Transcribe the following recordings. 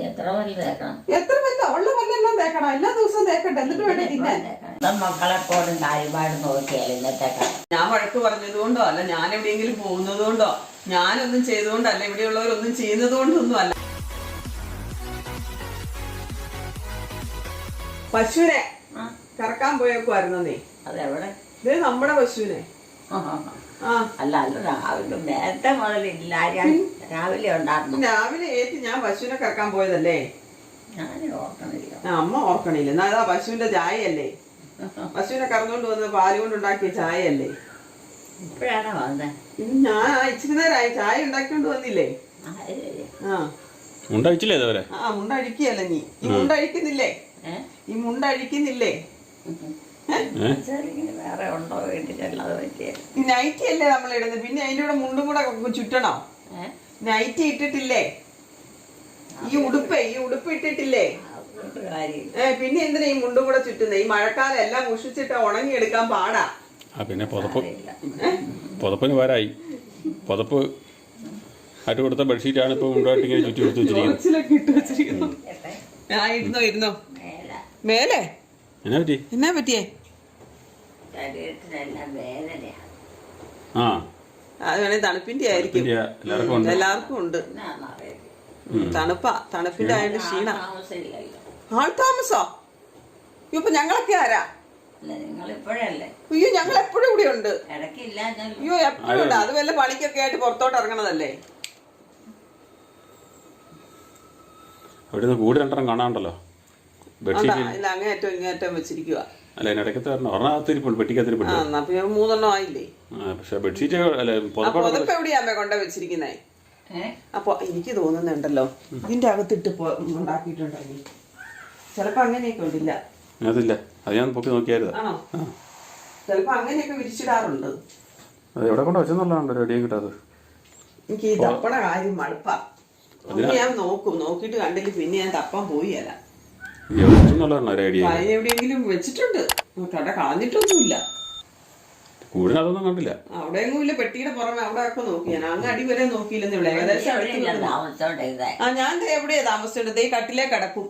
എത്ര പല്ല് തേക്കണം? എത്ര പല്ല ഉള്ള പല്ലെല്ലാം തേക്കണം. എല്ലാ ദിവസവും തേക്കട്ടെ, എന്നിട്ട് വേണ്ടേ തിന്നാൻ. മക്കളെപ്പോഴും കാര്യമായിട്ട് നോക്കിയാൽ ഇന്നത്തെ ഞാൻ വഴക്ക് പറഞ്ഞത് കൊണ്ടോ അല്ല, ഞാൻ എവിടെയെങ്കിലും പോകുന്നത് കൊണ്ടോ, ഞാനൊന്നും ചെയ്തുകൊണ്ടല്ല, ഇവിടെയുള്ളവരൊന്നും ചെയ്യുന്നത് കൊണ്ടൊന്നും അല്ല. പശുവിനെ കറക്കാൻ പോയേക്കുമായിരുന്നു നീ. അതെവിടെ? ഇത് നമ്മുടെ പശുവിനെ. അല്ല അത് രാവിലെ നേരത്തെ മുതലില്ല, രാവിലെ ഉണ്ടായിരുന്നു. രാവിലെ ഏറ്റി ഞാൻ പശുവിനെ കറക്കാൻ പോയതല്ലേ. ഞാൻ ഓർക്കണില്ല. അമ്മ ഓർക്കണില്ല. എന്നാ അതാ പശുവിന്റെ ചായയല്ലേ, പശുവിനെ കറന്നുകൊണ്ട് വന്ന് പാല് കൊണ്ടുണ്ടാക്കിയ ചായയല്ലേ. ഇപ്പോഴാണ് വന്നേ. ഞാൻ ഇച്ചിരി നേരമായി ചായ ഉണ്ടാക്കിക്കൊണ്ട് വന്നില്ലേ. മുണ്ടഴിച്ചില്ലേ? മുണ്ടഴിക്കുകയല്ല നീ. ഈ മുണ്ടഴിക്കുന്നില്ലേ? ഈ മുണ്ടഴിക്കുന്നില്ലേ? വേറെ ഉണ്ടോ വീട്ടിലല്ലാതെ പറ്റിയ നൈറ്റി അല്ലേ നമ്മൾ ഇടുന്നത്, പിന്നെ അതിന്റെ കൂടെ മുണ്ടും കൂടെ ചുറ്റണോ? നൈറ്റി ഇട്ടിട്ടില്ലേ? ഈ ഉടുപ്പ് ഇട്ടിട്ടില്ലേ? പിന്നെ എന്തിനാ ഈ മുണ്ടും കൂടെ ചുറ്റുന്നത്? ഈ മഴക്കാലം എല്ലാം മുഷിച്ചിട്ട് ഉണങ്ങിയെടുക്കാൻ പാടാ. പിന്നെ പുതപ്പിന് വരായി. പുതപ്പ് ആയിട്ട് കൊടുത്ത ബെഡ്ഷീറ്റാണ് ഇപ്പൊ മുണ്ടായിട്ട് ഇങ്ങനെ ചുറ്റി കൊടുത്ത് വെച്ചിരിക്കുന്നത്. ഇരുന്നോ മേലെ എന്നാ പറ്റിയേ? അത് വേണേ തണുപ്പിന്റെ ആയിരിക്കും, എല്ലാവർക്കും ഉണ്ട്. തണുപ്പിന്റെ ആയിട്ട് ക്ഷീണ. ആൾ താമസോ? ഇപ്പൊ ഞങ്ങളൊക്കെ ആരാ? അയ്യോ ഞങ്ങൾ എപ്പോഴും ഇവിടെ ഉണ്ട്. അയ്യോ എപ്പോഴും ഉണ്ട്. അത് വല്ല പണിക്കൊക്കെ ആയിട്ട് പുറത്തോട്ട് ഇറങ്ങണതല്ലേ. കൂടി രണ്ടെണ്ണം കാണാണ്ടല്ലോ. അങ്ങേറ്റം ഇങ്ങേറ്റം വെച്ചിരിക്കുക. അല്ല ഇടയ്ക്കത്തെ മൂന്നെണ്ണം ആയില്ലേ. പക്ഷെ ബെഡ്ഷീറ്റ് പുതപ്പ് എവിടെയാ കൊണ്ട വെച്ചിരിക്കുന്നേ? അപ്പൊ എനിക്ക് തോന്നുന്നുണ്ടല്ലോ ഇതിന്റെ അകത്തിട്ട് ഉണ്ടാക്കിയിട്ടുണ്ടോ. ചിലപ്പോ അങ്ങനെയൊക്കെ ഉണ്ടില്ല. അതില്ല, അത് ഞാൻ പൊക്കി നോക്കിയായിരുന്നു. ആണോ? ചിലപ്പോ അങ്ങനെയൊക്കെ വിരിച്ചിടാറുണ്ട്. അത് എവിടെ കൊണ്ട് വെച്ചെന്നുള്ളതാണ് റെഡിയായി കിട്ടാത്. എനിക്ക് ഈ തപ്പണ കാര്യം മടുപ്പാ. ഞാൻ നോക്കിയിട്ട് കണ്ടില്ല, പിന്നെ ഞാൻ തപ്പാൻ പോയില്ല. എവിടെയെങ്കിലും വെച്ചിട്ടുണ്ട്, കട കളഞ്ഞിട്ടൊന്നുമില്ല. കൂടിനതൊന്നും കണ്ടില്ല. അവിടെയെങ്കിലും ഇല്ല. പെട്ടിയുടെ പുറമെ അവിടെ ഒക്കെ നോക്കി ഞാൻ. അങ്ങ് അടി വരെ നോക്കിയില്ലെന്നേ. ഏകദേശം ഞാൻ എവിടെയാ താമസിച്ചോണ്ട്? ഈ കട്ടിലേ കിടക്കും.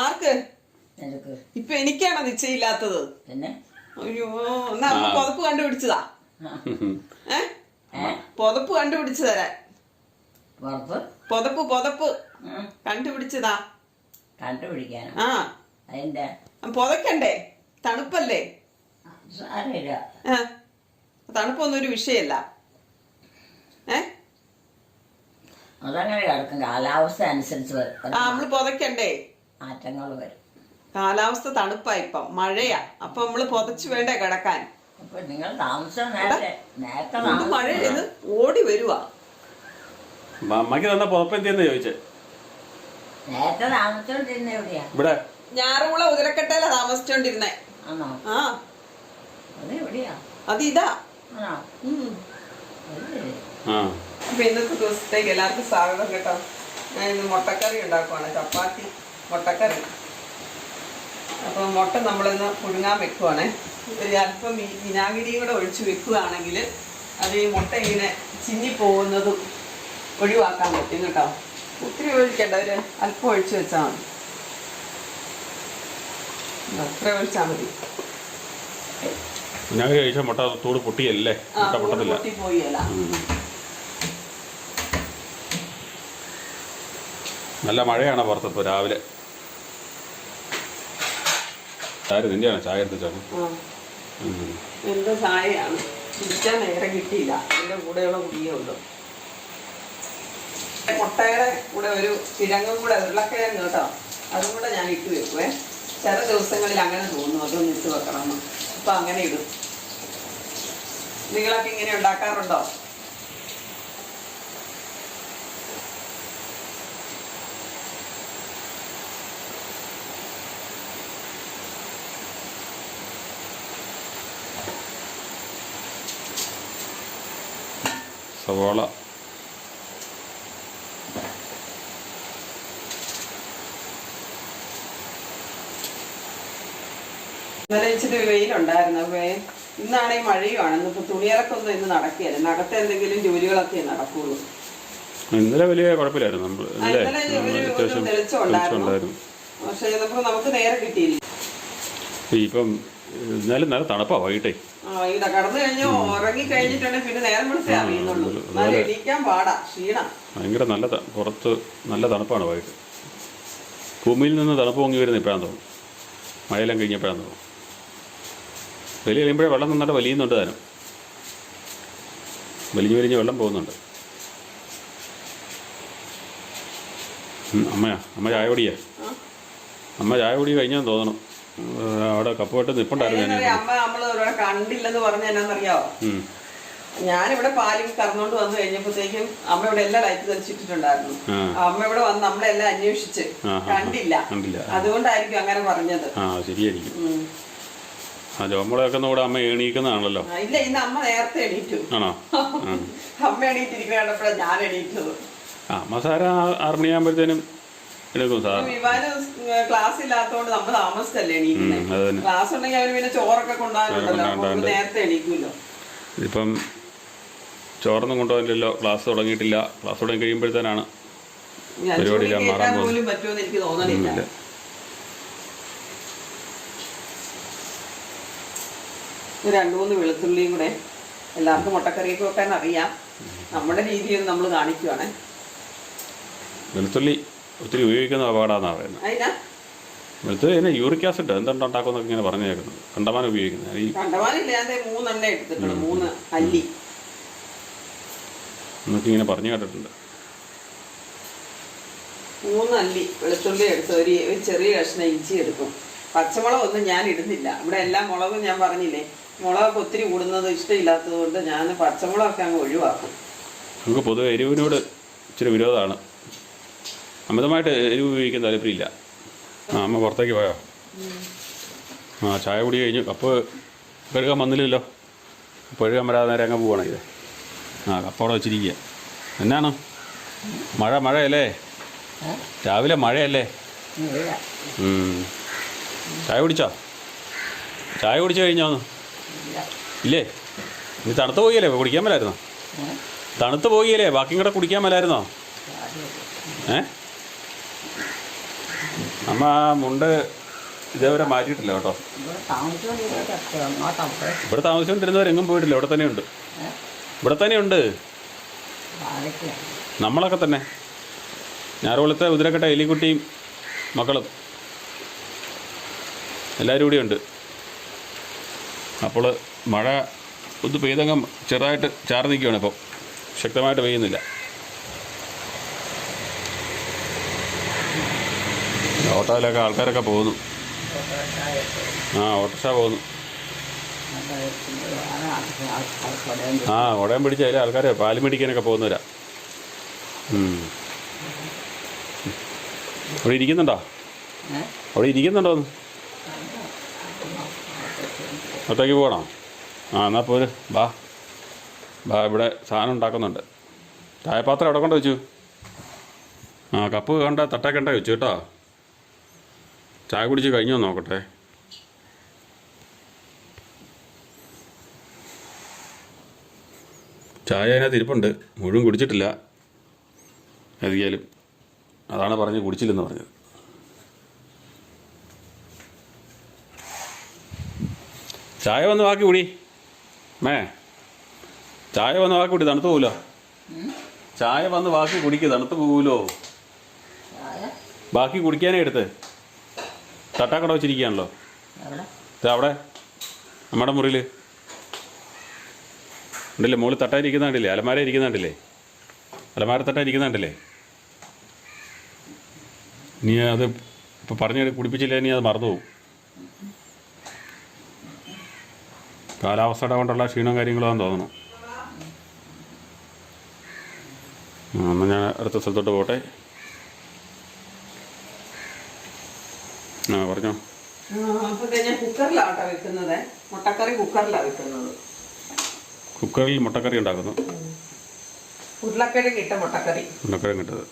ആർക്ക്? ഇപ്പൊ എനിക്കാണോ നിശ്ചയില്ലാത്തത്? അയ്യോ എന്നാ പുതപ്പ് കണ്ടുപിടിച്ചതാ. പുതപ്പ് കണ്ടുപിടിച്ചു തരാൻ. പുതപ്പ് കണ്ടുപിടിച്ചതാ. കണ്ടുപിടിക്കാനോ? പുതക്കണ്ടേ? തണുപ്പല്ലേ? തണുപ്പൊന്നും ഒരു വിഷയല്ല. അതങ്ങനെ കിടക്കും. കാലാവസ്ഥ അനുസരിച്ച് നമ്മള് പുതക്കണ്ടേ? മാറ്റങ്ങൾ വരും. കാലാവസ്ഥ തണുപ്പാ, ഇപ്പം മഴയാ. അപ്പൊ നമ്മള് പുതച്ചു വേണ്ടേ കിടക്കാൻ? നിങ്ങൾ താമസം മഴയത് ഓടി വരുവാ. അമ്മക്ക് തന്ന പുതപ്പ് എന്തിയെന്ന് ചോദിച്ചേ. നേരത്തെ താമസിച്ചോണ്ടിരുന്ന എവിടെയാ? ഇവിടെ ഞാറുകുള ഉദരക്കട്ടയില താമസിച്ചോണ്ടിരുന്നേ. അതിതാ. അപ്പൊ ഇന്നത്തെ ദിവസത്തേക്ക് എല്ലാവർക്കും സ്വാഗതം കേട്ടോ. ഞാൻ ഇന്ന് മുട്ടക്കറി ഉണ്ടാക്കുവാണ്. ചപ്പാത്തി മുട്ടക്കറി. അപ്പൊ മുട്ട നമ്മളിന്ന് പുഴുങ്ങാൻ വെക്കുവാണേ. ഒരു അല്പം വിനാഗിരിയും കൂടെ ഒഴിച്ച് വെക്കുകയാണെങ്കിൽ അത് ഈ മുട്ട ഇങ്ങനെ ചിന്നിപ്പോകുന്നതും ഒഴിവാക്കാൻ പറ്റും കേട്ടോ. ഒത്തിരി ഒഴിക്കണ്ട, ഒരു അല്പം ഒഴിച്ച് വെച്ചാൽ മതി. അത്ര ഒഴിച്ചാൽ മതി. മുട്ട തോട് പൊട്ടിയല്ലേ? പൊട്ടിപ്പോയല്ല. നല്ല മഴയാണ് പുറത്തിപ്പോ രാവിലെ. നിന്റെയാണ് ചായ എടുത്താണ്. എന്റെ ചായയാണ്. കുടിക്കാൻ നേരം കിട്ടിയില്ല. എന്റെ കൂടെയുള്ള കുടിയേ ഉള്ളൂ. മുട്ടയുടെ കൂടെ ഒരു കിഴങ്ങും കൂടെ, ഉരുളക്കിഴങ്ങ് കേട്ടോ, അതും കൂടെ ഞാൻ ഇട്ട് വെക്കുവേ. ചില ദിവസങ്ങളിൽ അങ്ങനെ തോന്നും അതൊന്നും ഇട്ട് വെക്കണമെന്ന്. അപ്പൊ അങ്ങനെ ഇടും. നിങ്ങളൊക്കെ ഇങ്ങനെ ഉണ്ടാക്കാറുണ്ടോ? സവാള ഇന്നലെ ഇച്ചിരി വെയിലുണ്ടായിരുന്നു. ഇന്നാണെങ്കിൽ മഴയുമാണ്. ഇന്നിപ്പോൾ തുണിയിറക്കൊന്നും ഇന്ന് നടക്കുകയല്ല. അകത്ത് എന്തെങ്കിലും ജോലികളൊക്കെ നടക്കുകയുള്ളൂ. ഇന്നലെ വലിയ കുഴപ്പമില്ലായിരുന്നു നമ്മൾ അല്ലേ? ഇന്നലെ ഒരു അത്യാവശ്യം തെളിച്ചം ഉണ്ടായിരുന്നു. ഉണ്ടായിരുന്നു. പക്ഷേ നമുക്ക് നേരെ കിട്ടിയില്ല. ഇപ്പം എന്നാലും നല്ല തണുപ്പാണ് വൈകിട്ടേ. ഇവിടെ കടന്നു കഴിഞ്ഞ് ഉറങ്ങി കഴിഞ്ഞിട്ടുണ്ടെങ്കിൽ പിന്നെ നേരം വിളിച്ചേ അറിയുന്നുള്ളൂ. എന്നാലും എണീക്കാൻ പാടാ, ക്ഷീണം. ഭയങ്കര നല്ല പുറത്ത് നല്ല തണുപ്പാണ് വൈകിട്ട്. ഭൂമിയിൽ നിന്ന് തണുപ്പ് പൊങ്ങി വരുന്നത് ഇപ്പോഴാന്ന് തോന്നുന്നു. മഴയെല്ലാം കഴിഞ്ഞപ്പോഴാന്ന് തോന്നുന്നു. വലിയ കഴിയുമ്പോഴേ വെള്ളം നന്നായിട്ട് വലിയുന്നുണ്ട് താനും. വലിഞ്ഞ് വെള്ളം പോകുന്നുണ്ട്. അമ്മ ചായ കുടിയാ. അമ്മ ചായ കുടി കഴിഞ്ഞാൽ തോന്നണം. അവിടെ കപ്പുമായിട്ട് നിൽപ്പുണ്ടായിരുന്നു. അമ്മ നമ്മളിവിടെ കണ്ടില്ലെന്ന് പറഞ്ഞ എന്നാന്നറിയാവോ? ഞാനിവിടെ പാലും കറന്നുകൊണ്ട് വന്നു കഴിഞ്ഞപ്പോഴത്തേക്കും അമ്മ ഇവിടെ എല്ലാം ലൈറ്റ് തെളിച്ചിട്ടിട്ടുണ്ടായിരുന്നു. അമ്മ ഇവിടെ വന്ന് നമ്മളെല്ലാം അന്വേഷിച്ച് കണ്ടില്ല. അതുകൊണ്ടായിരിക്കും അങ്ങനെ പറഞ്ഞത്. ശരിയായിരിക്കും. ജോമളൊക്കെ കൂടെ അമ്മ എണീക്കുന്നതാണല്ലോ. ഇല്ല, ഇന്ന് അമ്മ നേരത്തെ എണീറ്റു. ആണോ? അമ്മ എണീറ്റിരിക്കുന്ന കണ്ടപ്പോഴാണ് ഞാൻ എണീറ്റത്. അമ്മ സാര 6 മണിയാകുമ്പോഴത്തേനും എടുക്കും സാർ. വിവാന് ക്ലാസ് ഇല്ലാത്തതുകൊണ്ട് നമ്മൾ താമസിച്ചല്ലേ എണീക്കുന്നത്. ക്ലാസ് ഉണ്ടെങ്കിൽ അവന് പിന്നെ ചോറൊക്കെ കൊണ്ടുപോകാനുണ്ടല്ലോ, നേരത്തെ എണീക്കുമല്ലോ. ഇതിപ്പം ചോറൊന്നും കൊണ്ടുപോകാനില്ലല്ലോ. ക്ലാസ് തുടങ്ങിയിട്ടില്ല. ക്ലാസ് തുടങ്ങി കഴിയുമ്പോഴത്തേനാണ് പരിപാടിയില്ല മാറാൻ പോലും പറ്റുമെന്ന് എനിക്ക് തോന്നണില്ല. രണ്ടു മൂന്ന് വെളുത്തുള്ളിയും കൂടെ എല്ലാവർക്കും മുട്ടക്കറിയൊക്കെ വെക്കാൻ അറിയാം. നമ്മുടെ രീതിയിൽ നമ്മൾ കാണിക്കുവാണേ. വെളുത്തുള്ളി ഒത്തിരി ഉപയോഗിക്കുന്ന അപകടമാണെന്നാണ് പറയുന്നത്. വെളുത്തുള്ളി തന്നെ യൂറിക് ആസിഡ് എന്തുണ്ടാക്കുമെന്നൊക്കെ ഇങ്ങനെ പറഞ്ഞു കേൾക്കുന്നത്. കണ്ടമാനം ഉപയോഗിക്കുന്നത്. ഈ കണ്ടമാനില്ല, ഞാൻ 3 എണ്ണ എടുത്തിട്ടുണ്ട്. 3 അല്ലി എന്നൊക്കെ ഇങ്ങനെ പറഞ്ഞു കേട്ടിട്ടുണ്ട്. 3 അല്ലി വെളുത്തുള്ളി എടുത്ത് ഒരു ചെറിയ കഷ്ണം ഇഞ്ചി എടുക്കും. പച്ചമുളക് ഒന്നും ഞാൻ ഇടുന്നില്ല. ഇവിടെ എല്ലാ മുളകും ഞാൻ പറഞ്ഞില്ലേ, മുളകൊക്കെ ഒത്തിരി കൂടുന്നത് ഇഷ്ടമില്ലാത്തത് കൊണ്ട് ഞാൻ പച്ചമുളകൊക്കെ അങ്ങ് ഒഴിവാക്കും. നമുക്ക് പൊതുവെ എരിവിനോട് ഇച്ചിരി വിരോധമാണ്. അമിതമായിട്ട് എരിവ് ഉപയോഗിക്കാൻ താല്പര്യമില്ല. അമ്മ പുറത്തേക്ക് പോയോ? ചായ കുടി കഴിഞ്ഞു. കപ്പ് കഴുകാൻ വന്നില്ലല്ലോ. കഴുകാൻ വരാതെ നേരെ അങ്ങ് പോവുകയാണെങ്കിൽ കപ്പോടെ വെച്ചിരിക്കുക. എന്നാണ് മഴയല്ലേ? രാവിലെ മഴയല്ലേ? ചായ കുടിച്ചോ? ചായ കുടിച്ചു കഴിഞ്ഞോന്ന്? ഇല്ലേ? നീ തണുത്ത് പോകിയല്ലേ? കുടിക്കാൻ മേലായിരുന്നോ? തണുത്ത് പോകിയല്ലേ? ബാക്കിയും കൂടെ കുടിക്കാൻ മേലായിരുന്നോ? അമ്മ മുണ്ട് ഇതേവരെ മാറ്റിയിട്ടില്ല കേട്ടോ. ഇവിടെ താമസിച്ചുകൊണ്ടിരുന്നവരെങ്ങും പോയിട്ടില്ല. ഇവിടെ തന്നെയുണ്ട്. ഇവിടെ തന്നെയുണ്ട്. നമ്മളൊക്കെ തന്നെ. ഞാറുകുളത്തെ ഉതിരക്കട്ട എലിക്കുട്ടിയും മക്കളും എല്ലാവരും കൂടി ഉണ്ട്. അപ്പോൾ മഴ ഒന്ന് പെയ്തങ്ങ് ചെറുതായിട്ട് ചാറി നിൽക്കുകയാണ്. ഇപ്പോൾ ശക്തമായിട്ട് പെയ്യുന്നില്ല. ഓട്ടോയിലൊക്കെ ആൾക്കാരൊക്കെ പോകുന്നു. ഓട്ടോറിക്ഷ പോകുന്നു. കുടയും പിടിച്ച അതിലെ ആൾക്കാർ പാല് മേടിക്കാനൊക്കെ പോകുന്നവരാ. അവിടെ ഇരിക്കുന്നുണ്ടോ? ഒന്ന് ഒറ്റയ്ക്ക് പോകണോ? എന്നാൽ പോര്. ബാ ഇവിടെ സാധനം ഉണ്ടാക്കുന്നുണ്ട്. ചായപാത്രം എവിടെ കൊണ്ട് വെച്ചു? കപ്പ് കണ്ട തട്ടേക്കണ്ട വെച്ചു കേട്ടോ. ചായ കുടിച്ച് കഴിഞ്ഞോ നോക്കട്ടെ. ചായ അതിനകത്ത് ഇരിപ്പുണ്ട്. മുഴുവൻ കുടിച്ചിട്ടില്ല. ഏതായാലും അതാണ് പറഞ്ഞ് കുടിച്ചില്ലെന്ന് പറഞ്ഞത്. ചായ വന്ന് ബാക്കി കുടി. ചായ വന്ന് ബാക്കി കുടി, തണുത്ത് പോവുമല്ലോ. ചായ വന്ന് ബാക്കി കുടിക്ക്, തണുത്ത് പോവുമല്ലോ. ബാക്കി കുടിക്കാനേ എടുത്ത് തട്ടാക്കട വെച്ചിരിക്കുകയാണല്ലോ. അവിടെ നമ്മുടെ മുറിയിൽ ഉണ്ടല്ലേ, മുകളിൽ തട്ടായിരിക്കുന്ന കണ്ടില്ലേ? അലമാര ഇരിക്കുന്ന കണ്ടില്ലേ? അലമാര തട്ടായിരിക്കുന്ന നീ അത് ഇപ്പോൾ പറഞ്ഞ് കുടിപ്പിച്ചില്ല, നീ അത് മറന്നു പോകും. കാലാവസ്ഥയുടെ കൊണ്ടുള്ള ക്ഷീണവും കാര്യങ്ങളാണെന്ന് തോന്നുന്നു. എന്നാൽ ഞാൻ അടുത്ത സ്ഥലത്തോട്ട് പോട്ടെ. പറഞ്ഞോ. ഞാൻ കുക്കറിലാണ് വെക്കുന്നത്. മുട്ടക്കറി കുക്കറിലാണ് വെക്കുന്നത്. കുക്കറിൽ മുട്ടക്കറി ഉണ്ടാക്കുന്നു. ഉരുളക്കിഴങ്ങ് ഇട്ട മുട്ടക്കറി. ഉരുളക്കിഴങ്ങ് ഇട്ടത്.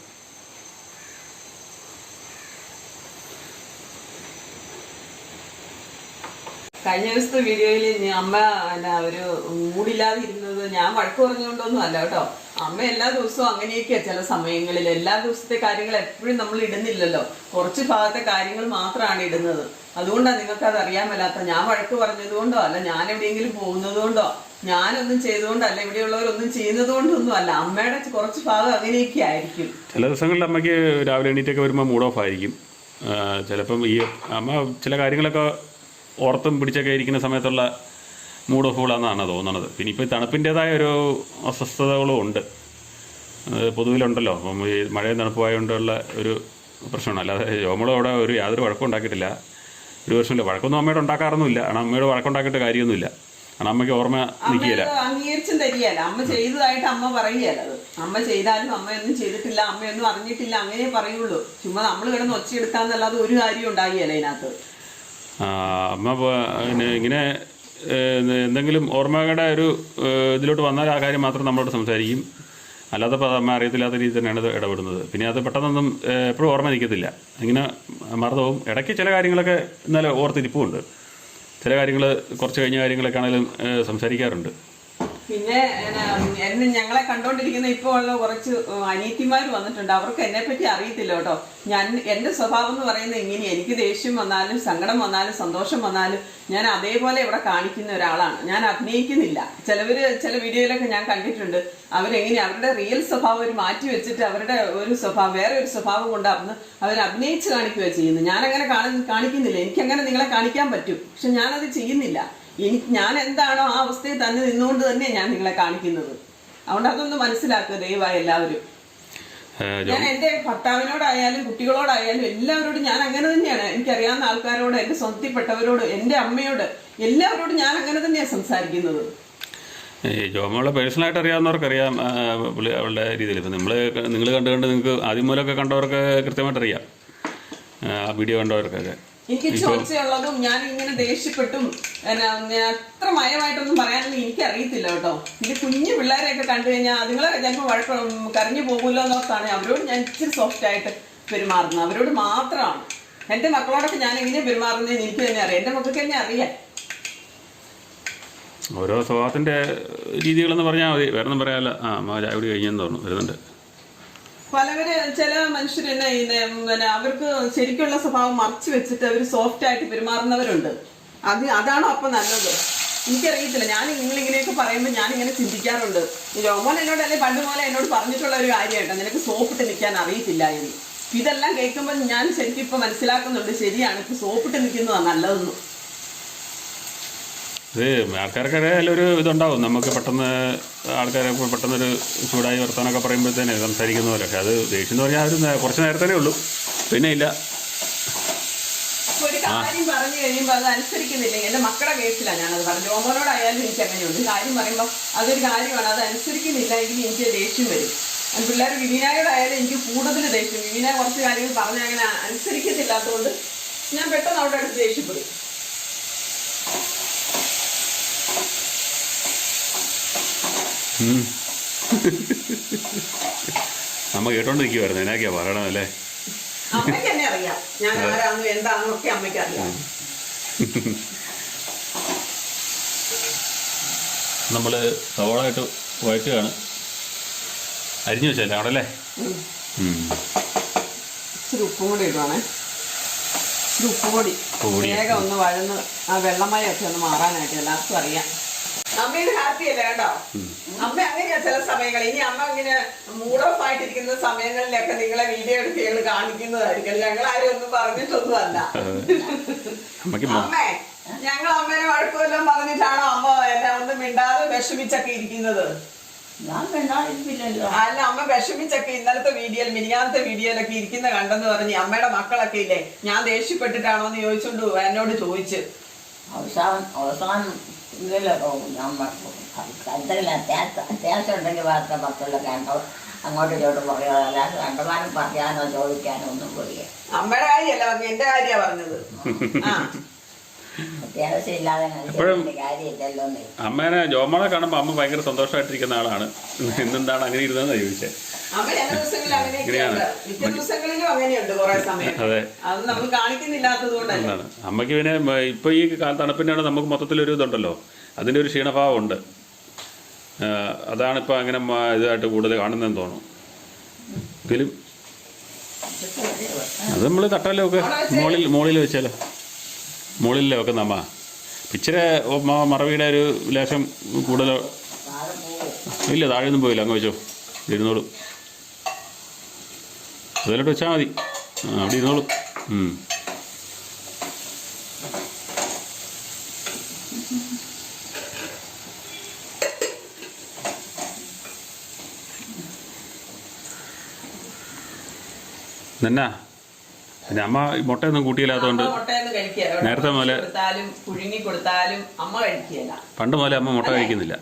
കഴിഞ്ഞ ദിവസത്തെ വീഡിയോയിൽ അമ്മ എന്നാ ഒരു മൂടില്ലാതെ ഇരുന്നത് ഞാൻ വഴക്ക് പറഞ്ഞുകൊണ്ടൊന്നും അല്ല കേട്ടോ. അമ്മ എല്ലാ ദിവസവും അങ്ങനെയൊക്കെയാ. ചില സമയങ്ങളിൽ എല്ലാ ദിവസത്തെ കാര്യങ്ങൾ എപ്പോഴും നമ്മൾ ഇടുന്നില്ലല്ലോ, കുറച്ച് ഭാഗത്തെ കാര്യങ്ങൾ മാത്രമാണ് ഇടുന്നത്. അതുകൊണ്ടാണ് നിങ്ങൾക്ക് അത് അറിയാൻ മേലാത്ത. ഞാൻ വഴക്ക് പറഞ്ഞത് കൊണ്ടോ അല്ല, ഞാൻ എവിടെയെങ്കിലും പോകുന്നത് കൊണ്ടോ ഞാനൊന്നും ചെയ്തുകൊണ്ടല്ല, ഇവിടെയുള്ളവരൊന്നും ചെയ്യുന്നത് കൊണ്ടൊന്നും അല്ല. അമ്മയുടെ കുറച്ച് ഭാഗം അങ്ങനെയൊക്കെ ആയിരിക്കും. ചില ദിവസങ്ങളിൽ അമ്മയ്ക്ക് രാവിലെ എണീറ്റൊക്കെ വരുമ്പോൾ മൂഡ് ഓഫ് ആയിരിക്കും. ചിലപ്പം ഈ അമ്മ ചില കാര്യങ്ങളൊക്കെ ഓർത്തും പിടിച്ചൊക്കെ ഇരിക്കുന്ന സമയത്തുള്ള മൂഡ് ഓഫുകളാണെന്നാണ് തോന്നുന്നത്. പിന്നെ ഇപ്പോൾ തണുപ്പിൻ്റേതായ ഒരു അസ്വസ്ഥതകളും ഉണ്ട്, പൊതുവിലുണ്ടല്ലോ. അപ്പം ഈ മഴയും തണുപ്പുമായതുകൊണ്ടുള്ള ഒരു പ്രശ്നമാണ്. അല്ലാതെ ജോമോളും അവിടെ യാതൊരു വഴക്കം ഉണ്ടാക്കിയിട്ടില്ല, ഒരു വർഷമില്ല. വഴക്കൊന്നും അമ്മയോട് ഉണ്ടാക്കാറൊന്നുമില്ല. കാരണം അമ്മയോട് വഴക്കുണ്ടാക്കിയിട്ട് കാര്യമൊന്നുമില്ല. കാരണം അമ്മയ്ക്ക് ഓർമ്മ നിൽക്കില്ല, അംഗീകരിച്ചും തരികയല്ല. അമ്മ ചെയ്തതായിട്ട് അമ്മ പറയുകയല്ല. അത് അമ്മ ചെയ്താലും അമ്മയൊന്നും ചെയ്തിട്ടില്ല, അമ്മയൊന്നും അറിഞ്ഞിട്ടില്ല, അങ്ങനെ പറയുള്ളൂ. ചുമ്മാ നമ്മൾ കിടന്ന് ഒച്ചയെടുക്കാന്നല്ലാതെ ഒരു കാര്യം ഉണ്ടാകിയല്ല അതിനകത്ത്. അമ്മ പിന്നെ ഇങ്ങനെ എന്തെങ്കിലും ഓർമ്മയുടെ ഒരു ഇതിലോട്ട് വന്നാൽ ആ കാര്യം മാത്രം നമ്മളോട് സംസാരിക്കും. അല്ലാതെ അമ്മ അറിയത്തില്ലാത്ത രീതിയിൽ തന്നെയാണ് ഇത് ഇടപെടുന്നത്. പിന്നെ അത് പെട്ടെന്നൊന്നും എപ്പോഴും ഓർമ്മ നിൽക്കത്തില്ല, ഇങ്ങനെ മറന്നുപോകും. ഇടയ്ക്ക് ചില കാര്യങ്ങളൊക്കെ എന്നാലും ഓർത്തിരിപ്പുമുണ്ട്. ചില കാര്യങ്ങൾ കുറച്ച് കഴിഞ്ഞ കാര്യങ്ങളൊക്കെ ആണെങ്കിലും സംസാരിക്കാറുണ്ട്. പിന്നെ എന്നെ ഞങ്ങളെ കണ്ടോണ്ടിരിക്കുന്ന ഇപ്പോൾ ഉള്ള കുറച്ച് അനിയത്തിമാർ വന്നിട്ടുണ്ട്. അവർക്ക് എന്നെ പറ്റി അറിയത്തില്ല കേട്ടോ. എൻ്റെ സ്വഭാവം എന്ന് പറയുന്നത് ഇങ്ങനെയാണ്. എനിക്ക് ദേഷ്യം വന്നാലും സങ്കടം വന്നാലും സന്തോഷം വന്നാലും ഞാൻ അതേപോലെ ഇവിടെ കാണിക്കുന്ന ഒരാളാണ്. ഞാൻ അഭിനയിക്കുന്നില്ല. ചില വീഡിയോയിലൊക്കെ ഞാൻ കണ്ടിട്ടുണ്ട്. അവരെങ്ങനെ അവരുടെ റിയൽ സ്വഭാവം ഒരു മാറ്റി വെച്ചിട്ട് അവരുടെ ഒരു സ്വഭാവം വേറെ ഒരു സ്വഭാവം കൊണ്ടാണ് അവർ അഭിനയിച്ച് കാണിക്കുകയാണ് ചെയ്യുന്നത്. ഞാനങ്ങനെ കാണിക്കുന്നില്ല. എനിക്കങ്ങനെ നിങ്ങളെ കാണിക്കാൻ പറ്റും, പക്ഷെ ഞാനത് ചെയ്യുന്നില്ല. ഞാൻ എന്താണോ ആ അവസ്ഥയിൽ തന്നെ നിന്നുകൊണ്ട് തന്നെ ഞാൻ നിങ്ങളെ കാണിക്കുന്നത്. അതുകൊണ്ട് അതൊന്ന് മനസ്സിലാക്കുക ദയവായി എല്ലാവരും. ഞാൻ എൻ്റെ ഭർത്താവിനോടായാലും കുട്ടികളോടായാലും എല്ലാവരോടും ഞാൻ അങ്ങനെ തന്നെയാണ്. എനിക്കറിയാവുന്ന ആൾക്കാരോട്, എൻ്റെ സ്വന്തപ്പെട്ടവരോട്, എൻ്റെ അമ്മയോട്, എല്ലാവരോടും ഞാൻ അങ്ങനെ തന്നെയാണ് സംസാരിക്കുന്നത്. ജോമോളെ പേഴ്സണലായിട്ട് അറിയാവുന്നവർക്കറിയാം അവളുടെ രീതിയിൽ. ഇപ്പം നിങ്ങൾ കണ്ട് നിങ്ങൾക്ക് ആദ്യം മൂലമൊക്കെ കണ്ടവർക്ക് കൃത്യമായിട്ട് അറിയാം, ആ വീഡിയോ കണ്ടവർക്കൊക്കെ. എനിക്ക് ചോദിച്ചുള്ളതും ഞാൻ ഇങ്ങനെ ദേഷ്യപ്പെട്ടും അത്ര മയമായിട്ടൊന്നും പറയാനൊന്നും എനിക്കറിയത്തില്ല കേട്ടോ. ഇത് കുഞ്ഞു പിള്ളേരെയൊക്കെ കണ്ടു കഴിഞ്ഞാൽ അതുങ്ങളെ ചിലപ്പോൾ കരഞ്ഞു പോകുമല്ലോ എന്നോർത്താണ് അവരോട് ഞാൻ ഇച്ചിരി സോഫ്റ്റ് ആയിട്ട് പെരുമാറുന്നത്. അവരോട് മാത്രമാണ്. എൻ്റെ മക്കളോടൊക്കെ ഞാൻ എങ്ങനെ പെരുമാറുന്നതെന്ന് എനിക്ക് തന്നെ അറിയാം, എൻ്റെ മക്കൾക്ക് തന്നെ അറിയാം. ഓരോ സ്വഭാവത്തിൻ്റെ രീതികളെന്ന് പറഞ്ഞാൽ മതി, വേറെ ഒന്നും പറയാമല്ലോ. ചായ കൂടി കഴിഞ്ഞെന്ന് തോന്നുന്നു വരുന്നുണ്ട്. ചില മനുഷ്യർ തന്നെ അവർക്ക് ശരിക്കുള്ള സ്വഭാവം മറച്ചു വെച്ചിട്ട് അവർ സോഫ്റ്റ് ആയിട്ട് പെരുമാറുന്നവരുണ്ട്. അതാണോ അപ്പം നല്ലത്? എനിക്കറിയത്തില്ല. ഞാൻ നിങ്ങളിങ്ങനെയൊക്കെ പറയുമ്പോൾ ഞാനിങ്ങനെ ചിന്തിക്കാറുണ്ട്. രോമോൻ എന്നോട് അല്ലെ പണ്ട് പോലെ എന്നോട് പറഞ്ഞിട്ടുള്ള ഒരു കാര്യമായിട്ടോ, നിനക്ക് സോപ്പിട്ട് നിൽക്കാൻ അറിയത്തില്ല എന്ന്. ഇതെല്ലാം കേൾക്കുമ്പോൾ ഞാൻ ശരിക്കും ഇപ്പം മനസ്സിലാക്കുന്നുണ്ട്, ശരിയാണ്, ഇപ്പം സോപ്പിട്ട് നിൽക്കുന്നതാണ് നല്ലതെന്ന്. ഇത് ആൾക്കാർക്കറിയാലും ഒരു ഇതുണ്ടാവും. നമുക്ക് ആൾക്കാരെ പെട്ടെന്നൊരു ചൂടായി വർത്താനൊക്കെ പറയുമ്പോഴത്തേനെ സംസാരിക്കുന്നവരൊക്കെ അത് ദേഷ്യം എന്ന് പറഞ്ഞാൽ ഒരു കുറച്ച് നേരത്തേ ഉള്ളൂ, പിന്നെ ഇല്ല. ഒരു കാര്യം പറഞ്ഞു കഴിയുമ്പോൾ അത് അനുസരിക്കുന്നില്ലെങ്കിൽ, എൻ്റെ മക്കളുടെ കേസിലാണ് ഞാനത് പറഞ്ഞു. ജോമോനോടായാലും എനിക്ക് അങ്ങനെയുണ്ട്. കാര്യം പറയുമ്പോൾ അതൊരു കാര്യമാണ്, അത് അനുസരിക്കുന്നില്ല എങ്കിൽ എനിക്ക് ദേഷ്യം വരും. പിള്ളേർ വിവീനായോടായാലും എനിക്ക് കൂടുതൽ ദേഷ്യം. വിവീന കുറച്ച് കാര്യങ്ങൾ പറഞ്ഞ് അങ്ങനെ അനുസരിക്കത്തില്ലാത്തതുകൊണ്ട് ഞാൻ പെട്ടെന്ന് അവിടെ അടുത്ത് ദേഷ്യപ്പെടും. അമ്മ കേട്ടോണ്ടിരിക്കുവായിരുന്നു, എന്നൊക്കെയാ പറയണമല്ലേ. അമ്മയ്ക്ക് തന്നെ അറിയാം ഞാൻ ആരാണെന്നും എന്താണെന്നും ഒക്കെ അമ്മയ്ക്ക് അറിയാം. നമ്മൾ സവാളായിട്ട് വഴറ്റുകയാണ്. അരിഞ്ഞു വെച്ചല്ലേ അവിടെ അല്ലേ? ഇച്ചിരി ഉപ്പും കൂടി ഇടുവാണേ. ഇച്ചിരി ഉപ്പ് പൊടി വേഗം ഒന്ന് വഴന്ന് ആ വെള്ളമയൊക്കെ ഒന്ന് മാറാനായിട്ട് എല്ലാവർക്കും അറിയാം. അമ്മയുടെ ഹാപ്പി അല്ലേ കേട്ടോ. അമ്മ അങ്ങനെയാ ചില സമയങ്ങൾ. ഇനി അമ്മ ഇങ്ങനെ മൂഡ് ഓഫ് ആയിട്ടിരിക്കുന്ന സമയങ്ങളിലൊക്കെ നിങ്ങളെ വീഡിയോ എടുത്ത് ഞങ്ങൾ കാണിക്കുന്നതായിരിക്കും. ഞങ്ങൾ ആരും ഒന്നും പറഞ്ഞിട്ടൊന്നും അല്ല. അമ്മേ, ഞങ്ങൾ അമ്മേനെ വഴക്കുമെല്ലാം പറഞ്ഞിട്ടാണോ അമ്മ എന്നെ ഒന്നും മിണ്ടാതെ വിഷമിച്ചൊക്കെ ഇരിക്കുന്നത്? അല്ല, അമ്മ വിഷമിച്ചൊക്കെ ഇന്നലത്തെ വീഡിയോയിൽ മിനിയാന്നത്തെ വീഡിയോയിലൊക്കെ ഇരിക്കുന്ന കണ്ടെന്ന് പറഞ്ഞ് അമ്മയുടെ മക്കളൊക്കെ ഇല്ലേ ഞാൻ ദേഷ്യപ്പെട്ടിട്ടാണോ എന്ന് ചോദിച്ചോണ്ട് എന്നോട് ചോദിച്ച് അവസാനം എന്തെങ്കിലും അത്യാവശ്യം ഉണ്ടെങ്കിൽ മാത്രം പത്തുള്ള കണ്ടോ അങ്ങോട്ടും ഇങ്ങോട്ടും പറയുക, അല്ലാതെ കണ്ടമാനം പറയാനോ ചോദിക്കാനോ ഒന്നും പോയി. അമ്മയുടെ കാര്യമല്ല പറഞ്ഞു, എന്റെ കാര്യമാണ് പറഞ്ഞത്. അത്യാവശ്യം ഇല്ലാതെ കാര്യമില്ലല്ലോ. അമ്മേനെ ജോമോളെ കാണുമ്പോൾ അമ്മ ഭയങ്കര സന്തോഷമായിട്ടിരിക്കുന്ന ആളാണ്. എന്താണ് അങ്ങനെ ഇരുന്നതെന്ന് ചോദിച്ചേ. അമ്മ ചില ദിവസങ്ങളിൽ അങ്ങനെയൊക്കെ ഇങ്ങനെയാണ്. മിക്ക ദിവസങ്ങളിലും അങ്ങനെയുണ്ട് കുറെ സമയം. അതെ, അത് നമ്മൾ കാണിക്കുന്നില്ലാത്തത് കൊണ്ടല്ല. എന്താണ് അമ്മയ്ക്ക് പിന്നെ ഇപ്പോൾ ഈ തണുപ്പിനാണ് നമുക്ക് മൊത്തത്തിലൊരു ഇതുണ്ടല്ലോ, അതിൻ്റെ ഒരു ക്ഷീണഭാവം ഉണ്ട്. അതാണ് ഇപ്പോൾ അങ്ങനെ ഇതായിട്ട് കൂടുതൽ കാണുന്നതെന്ന് തോന്നുന്നു. എങ്കിലും അത് നമ്മൾ തട്ടാലൊക്കെ മുകളിൽ വെച്ചാലോ, മുകളിലല്ലേ വെക്കുന്ന അമ്മ. ഇച്ചിരി മറവിയുടെ ഒരു ലേശം കൂടുതൽ ഇല്ല, താഴെയൊന്നും പോയില്ല, അങ്ങ് വെച്ചോ, ഇരുന്നോളും. അതിലോട്ട് വെച്ചാൽ മതി, അവിടെ ഇരുന്നോളും. എന്നാ പിന്നെ അമ്മ മുട്ടയൊന്നും കൂട്ടിയില്ലാത്തതുകൊണ്ട് നേരത്തെ മുതലേ പുഴുങ്ങി കൊടുത്താലും അമ്മ കഴിക്കുകയില്ല. പണ്ട് മുതലേ അമ്മ മുട്ട കഴിക്കുന്നില്ല.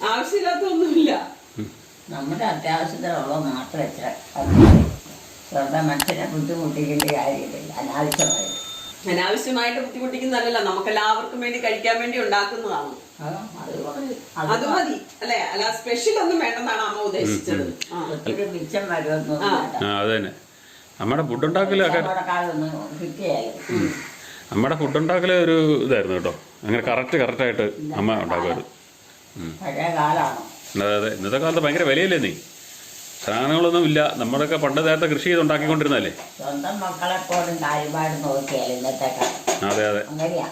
ആവശ്യമില്ലാത്തൊന്നുമില്ല. നമ്മുടെ അത്യാവശ്യത്തിനുള്ള മാത്രം വെറുതെ മനുഷ്യനെ ബുദ്ധിമുട്ടിക്കേണ്ട കാര്യമില്ല. അനാവശ്യമായിട്ട് ബുദ്ധിമുട്ടിക്കുന്നതല്ല, നമുക്കെല്ലാവർക്കും വേണ്ടി കഴിക്കാൻ വേണ്ടി ഉണ്ടാക്കുന്നതാണ്. അത് മതി അല്ലെ, അല്ല സ്പെഷ്യൽ ഒന്നും വേണ്ടെന്നാണ് അമ്മ ഉദ്ദേശിച്ചത്. അത് തന്നെ നമ്മുടെ ഫുഡ് ഉണ്ടാക്കലൊക്കെ, നമ്മുടെ ഫുഡ് ഉണ്ടാക്കൽ ഒരു ഇതായിരുന്നു കേട്ടോ. അങ്ങനെ കറക്റ്റായിട്ട് അമ്മ ഉണ്ടാക്കുമായിരുന്നു. അതെ, ഇന്നത്തെ കാലത്ത് ഭയങ്കര വിലയല്ലേ നീ, സാധനങ്ങളൊന്നും ഇല്ല. നമ്മളൊക്കെ പണ്ട് നേരത്തെ കൃഷി ചെയ്ത് ഉണ്ടാക്കിക്കൊണ്ടിരുന്നല്ലേ. സ്വന്തം മക്കളെ പോലും കാര്യമായിട്ട് നോക്കിയാൽ ഇന്നത്തെ കാലം. അതെ അങ്ങനെയാ.